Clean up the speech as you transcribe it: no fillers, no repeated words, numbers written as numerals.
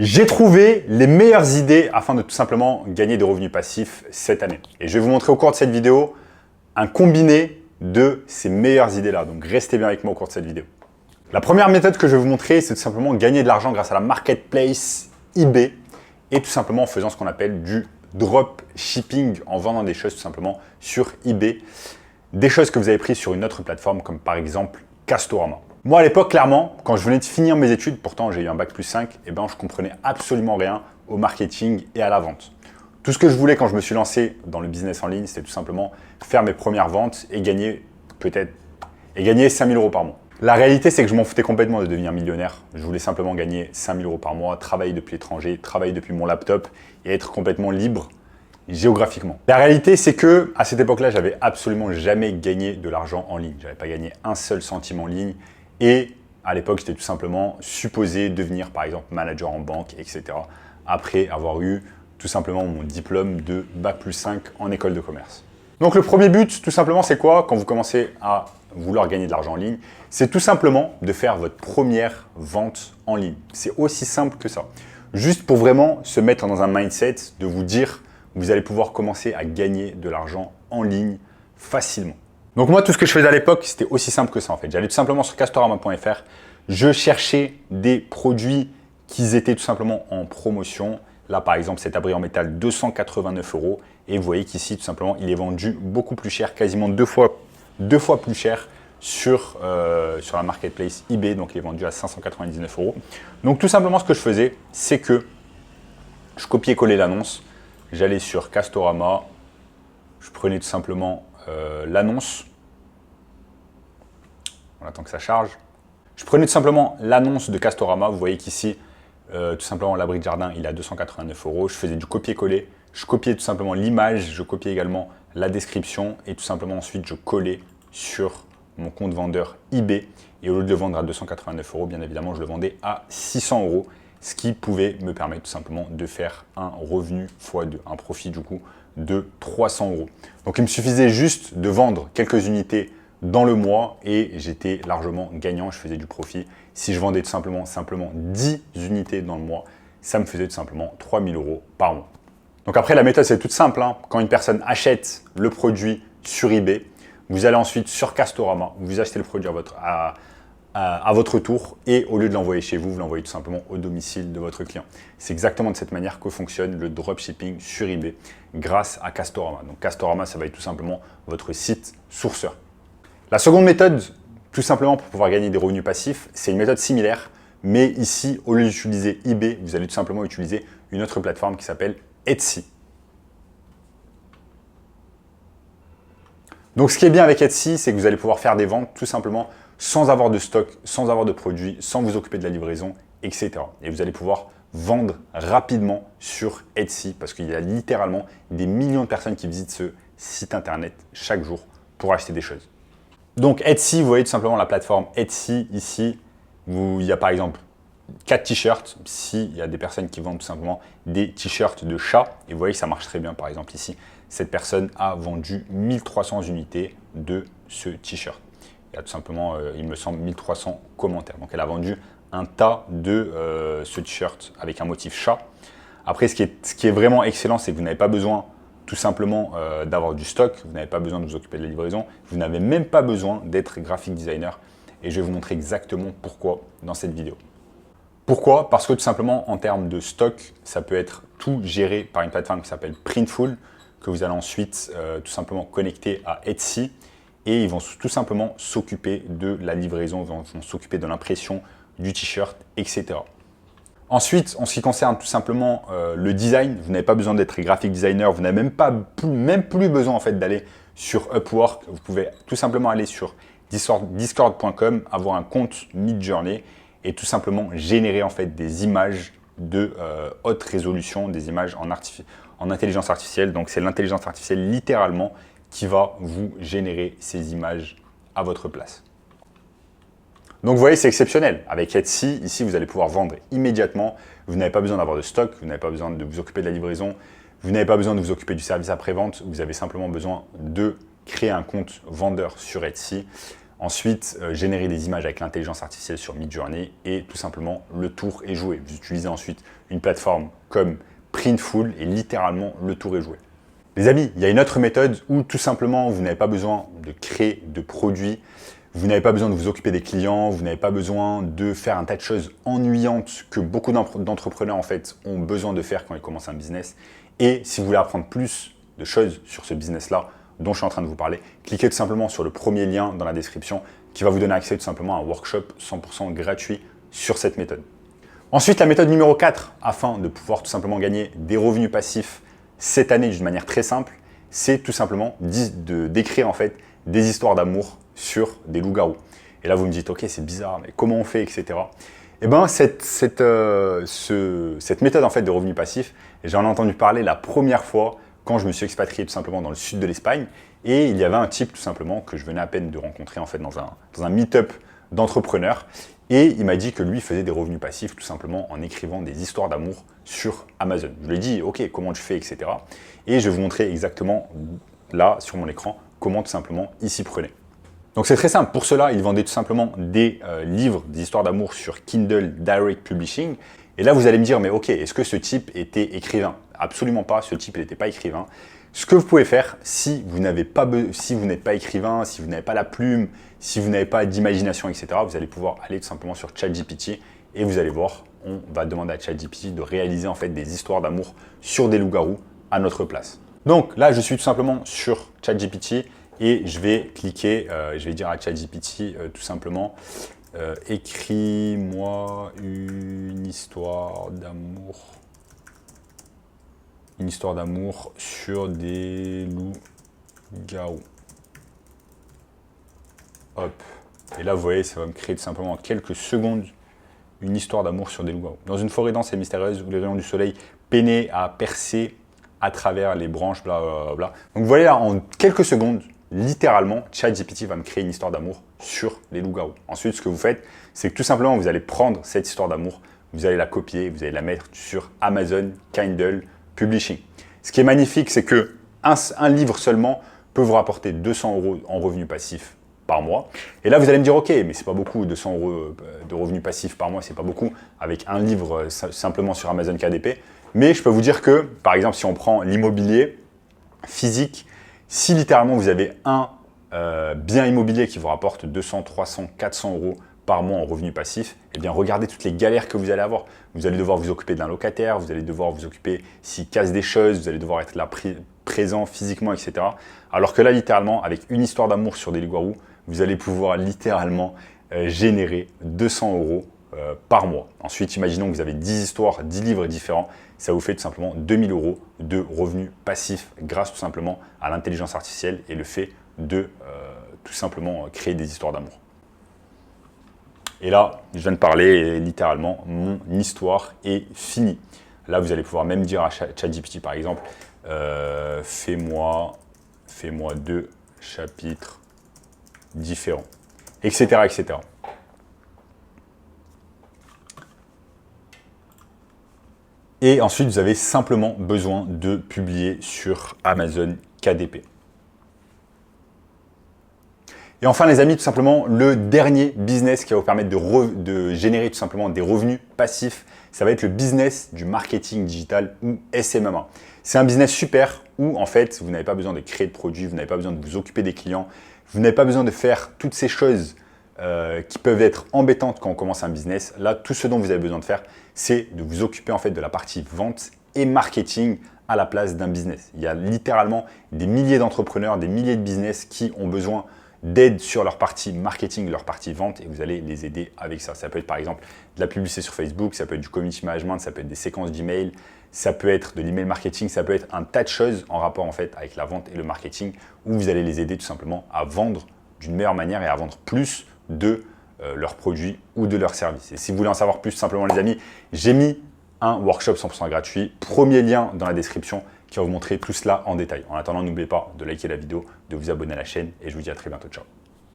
J'ai trouvé les meilleures idées afin de tout simplement gagner des revenus passifs cette année. Et je vais vous montrer au cours de cette vidéo un combiné de ces meilleures idées-là. Donc restez bien avec moi au cours de cette vidéo. La première méthode que je vais vous montrer, c'est tout simplement gagner de l'argent grâce à la marketplace eBay et tout simplement en faisant ce qu'on appelle du drop shipping, en vendant des choses tout simplement sur eBay. Des choses que vous avez prises sur une autre plateforme comme par exemple Castorama. Moi, à l'époque, clairement, quand je venais de finir mes études, pourtant j'ai eu un bac plus 5, je comprenais absolument rien au marketing et à la vente. Tout ce que je voulais quand je me suis lancé dans le business en ligne, c'était tout simplement faire mes premières ventes et gagner 5 000 € par mois. La réalité, c'est que je m'en foutais complètement de devenir millionnaire. Je voulais simplement gagner 5 000 € par mois, travailler depuis l'étranger, travailler depuis mon laptop et être complètement libre géographiquement. La réalité, c'est que à cette époque-là, j'avais absolument jamais gagné de l'argent en ligne. J'avais pas gagné un seul centime en ligne. Et à l'époque, j'étais tout simplement supposé devenir, par exemple, manager en banque, etc. après avoir eu tout simplement mon diplôme de bac plus 5 en école de commerce. Donc le premier but, tout simplement, c'est quoi quand vous commencez à vouloir gagner de l'argent en ligne? C'est tout simplement de faire votre première vente en ligne. C'est aussi simple que ça. Juste pour vraiment se mettre dans un mindset de vous dire que vous allez pouvoir commencer à gagner de l'argent en ligne facilement. Donc moi, tout ce que je faisais à l'époque, c'était aussi simple que ça en fait. J'allais tout simplement sur castorama.fr, je cherchais des produits qui étaient tout simplement en promotion. Là, par exemple, cet abri en métal, 289 €. Et vous voyez qu'ici, tout simplement, il est vendu beaucoup plus cher, quasiment deux fois plus cher sur la marketplace eBay. Donc, il est vendu à 599 €. Donc, tout simplement, ce que je faisais, c'est que je copiais-collais l'annonce. J'allais sur Castorama, je prenais tout simplement l'annonce. On attend que ça charge. Je prenais tout simplement l'annonce de Castorama. Vous voyez qu'ici, tout simplement, l'abri de jardin, il est à 289 €. Je faisais du copier-coller. Je copiais tout simplement l'image. Je copiais également la description. Et tout simplement, ensuite, je collais sur mon compte vendeur eBay. Et au lieu de le vendre à 289 €, bien évidemment, je le vendais à 600 €. Ce qui pouvait me permettre tout simplement de faire un revenu x2, un profit du coup de 300 €. Donc il me suffisait juste de vendre quelques unités dans le mois et j'étais largement gagnant, je faisais du profit. Si je vendais tout simplement 10 unités dans le mois, ça me faisait tout simplement 3 000 € par mois. Donc après, la méthode c'est toute simple. Quand une personne achète le produit sur eBay, vous allez ensuite sur Castorama, vous achetez le produit à votre tour et au lieu de l'envoyer chez vous, vous l'envoyez tout simplement au domicile de votre client. C'est exactement de cette manière que fonctionne le dropshipping sur eBay grâce à Castorama. Donc Castorama, ça va être tout simplement votre site sourceur. La seconde méthode, tout simplement pour pouvoir gagner des revenus passifs, c'est une méthode similaire, mais ici, au lieu d'utiliser eBay, vous allez tout simplement utiliser une autre plateforme qui s'appelle Etsy. Donc ce qui est bien avec Etsy, c'est que vous allez pouvoir faire des ventes tout simplement sans avoir de stock, sans avoir de produits, sans vous occuper de la livraison, etc. Et vous allez pouvoir vendre rapidement sur Etsy parce qu'il y a littéralement des millions de personnes qui visitent ce site internet chaque jour pour acheter des choses. Donc Etsy, vous voyez tout simplement la plateforme Etsy ici, où il y a par exemple 4 t-shirts, s'il y a des personnes qui vendent tout simplement des t-shirts de chat, et vous voyez que ça marche très bien, par exemple ici, cette personne a vendu 1300 unités de ce t-shirt. Il y a tout simplement, il me semble, 1300 commentaires. Donc elle a vendu un tas de ce t-shirt avec un motif chat. Après, ce qui est vraiment excellent, c'est que vous n'avez pas besoin tout simplement d'avoir du stock, vous n'avez pas besoin de vous occuper de la livraison, vous n'avez même pas besoin d'être graphic designer. Et je vais vous montrer exactement pourquoi dans cette vidéo. Pourquoi? Parce que tout simplement, en termes de stock, ça peut être tout géré par une plateforme qui s'appelle Printful, que vous allez ensuite tout simplement connecter à Etsy. Et ils vont tout simplement s'occuper de la livraison, ils vont s'occuper de l'impression du t-shirt, etc. Ensuite, en ce qui concerne tout simplement le design, vous n'avez pas besoin d'être graphic designer, vous n'avez même plus besoin en fait d'aller sur Upwork. Vous pouvez tout simplement aller sur discord.com, avoir un compte Midjourney et tout simplement générer en fait des images de haute résolution, des images en intelligence artificielle. Donc c'est l'intelligence artificielle littéralement qui va vous générer ces images à votre place. Donc vous voyez, c'est exceptionnel. Avec Etsy, ici, vous allez pouvoir vendre immédiatement. Vous n'avez pas besoin d'avoir de stock, vous n'avez pas besoin de vous occuper de la livraison, vous n'avez pas besoin de vous occuper du service après-vente. Vous avez simplement besoin de créer un compte vendeur sur Etsy. Ensuite, générer des images avec l'intelligence artificielle sur Midjourney et tout simplement le tour est joué. Vous utilisez ensuite une plateforme comme Printful et littéralement le tour est joué. Les amis, il y a une autre méthode où tout simplement vous n'avez pas besoin de créer de produits, vous n'avez pas besoin de vous occuper des clients, vous n'avez pas besoin de faire un tas de choses ennuyantes que beaucoup d'entrepreneurs en fait ont besoin de faire quand ils commencent un business. Et si vous voulez apprendre plus de choses sur ce business-là dont je suis en train de vous parler, cliquez tout simplement sur le premier lien dans la description qui va vous donner accès tout simplement à un workshop 100% gratuit sur cette méthode. Ensuite, la méthode numéro 4, afin de pouvoir tout simplement gagner des revenus passifs cette année d'une manière très simple, c'est tout simplement d'écrire en fait des histoires d'amour sur des loups-garous. Et là, vous me dites, ok, c'est bizarre, mais comment on fait, etc. Eh bien, cette méthode en fait de revenus passifs, j'en ai entendu parler la première fois quand je me suis expatrié tout simplement dans le sud de l'Espagne. Et il y avait un type tout simplement que je venais à peine de rencontrer en fait dans un meet-up d'entrepreneurs. Et il m'a dit que lui faisait des revenus passifs tout simplement en écrivant des histoires d'amour sur Amazon. Je lui ai dit, ok, comment tu fais, etc. Et je vais vous montrer exactement là sur mon écran comment tout simplement il s'y prenait. Donc c'est très simple. Pour cela, il vendait tout simplement des livres, des histoires d'amour sur Kindle Direct Publishing. Et là, vous allez me dire, mais ok, est-ce que ce type était écrivain? Absolument pas, ce type n'était pas écrivain. Ce que vous pouvez faire, si vous n'êtes pas écrivain, si vous n'avez pas la plume, si vous n'avez pas d'imagination, etc., vous allez pouvoir aller tout simplement sur ChatGPT et vous allez voir, on va demander à ChatGPT de réaliser en fait des histoires d'amour sur des loups-garous à notre place. Donc là, je suis tout simplement sur ChatGPT et je vais cliquer, je vais dire à ChatGPT tout simplement, écris-moi une histoire d'amour. Une histoire d'amour sur des loups-garous. Hop. Et là, vous voyez, ça va me créer tout simplement en quelques secondes une histoire d'amour sur des loups-garous. Dans une forêt dense et mystérieuse où les rayons du soleil peinaient à percer à travers les branches, blablabla. Donc vous voyez là, en quelques secondes, littéralement, ChatGPT va me créer une histoire d'amour sur les loups-garous. Ensuite, ce que vous faites, c'est que tout simplement, vous allez prendre cette histoire d'amour, vous allez la copier, vous allez la mettre sur Amazon, Kindle, Publishing. Ce qui est magnifique, c'est que un livre seulement peut vous rapporter 200 € en revenus passifs par mois. Et là, vous allez me dire, ok, mais c'est pas beaucoup, 200 € de revenus passifs par mois, c'est pas beaucoup, avec un livre simplement sur Amazon KDP. Mais je peux vous dire que, par exemple, si on prend l'immobilier physique, si littéralement vous avez un bien immobilier qui vous rapporte 200, 300, 400 € par mois en revenus passifs, eh bien regardez toutes les galères que vous allez avoir. Vous allez devoir vous occuper d'un locataire, vous allez devoir vous occuper s'il casse des choses, vous allez devoir être là présent physiquement, etc. Alors que là, littéralement, avec une histoire d'amour sur des loups-garous, vous allez pouvoir littéralement générer 200 € par mois. Ensuite, imaginons que vous avez 10 histoires, 10 livres différents, ça vous fait tout simplement 2000 € de revenus passifs grâce tout simplement à l'intelligence artificielle et le fait de tout simplement créer des histoires d'amour. Et là, je viens de parler et littéralement, mon histoire est finie. Là, vous allez pouvoir même dire à ChatGPT, par exemple, fais-moi 2 chapitres différents, etc., etc. Et ensuite, vous avez simplement besoin de publier sur Amazon KDP. Et enfin, les amis, tout simplement, le dernier business qui va vous permettre de générer tout simplement des revenus passifs, ça va être le business du marketing digital ou SMMA. C'est un business super où, en fait, vous n'avez pas besoin de créer de produits, vous n'avez pas besoin de vous occuper des clients, vous n'avez pas besoin de faire toutes ces choses qui peuvent être embêtantes quand on commence un business. Là, tout ce dont vous avez besoin de faire, c'est de vous occuper en fait de la partie vente et marketing à la place d'un business. Il y a littéralement des milliers d'entrepreneurs, des milliers de business qui ont besoin d'aide sur leur partie marketing, leur partie vente et vous allez les aider avec ça. Ça peut être par exemple de la publicité sur Facebook, ça peut être du community management, ça peut être des séquences d'email, ça peut être de l'email marketing, ça peut être un tas de choses en rapport en fait avec la vente et le marketing où vous allez les aider tout simplement à vendre d'une meilleure manière et à vendre plus de leurs produits ou de leurs services. Et si vous voulez en savoir plus, simplement les amis, j'ai mis un workshop 100% gratuit, premier lien dans la description qui va vous montrer tout cela en détail. En attendant, n'oubliez pas de liker la vidéo, de vous abonner à la chaîne et je vous dis à très bientôt. Ciao.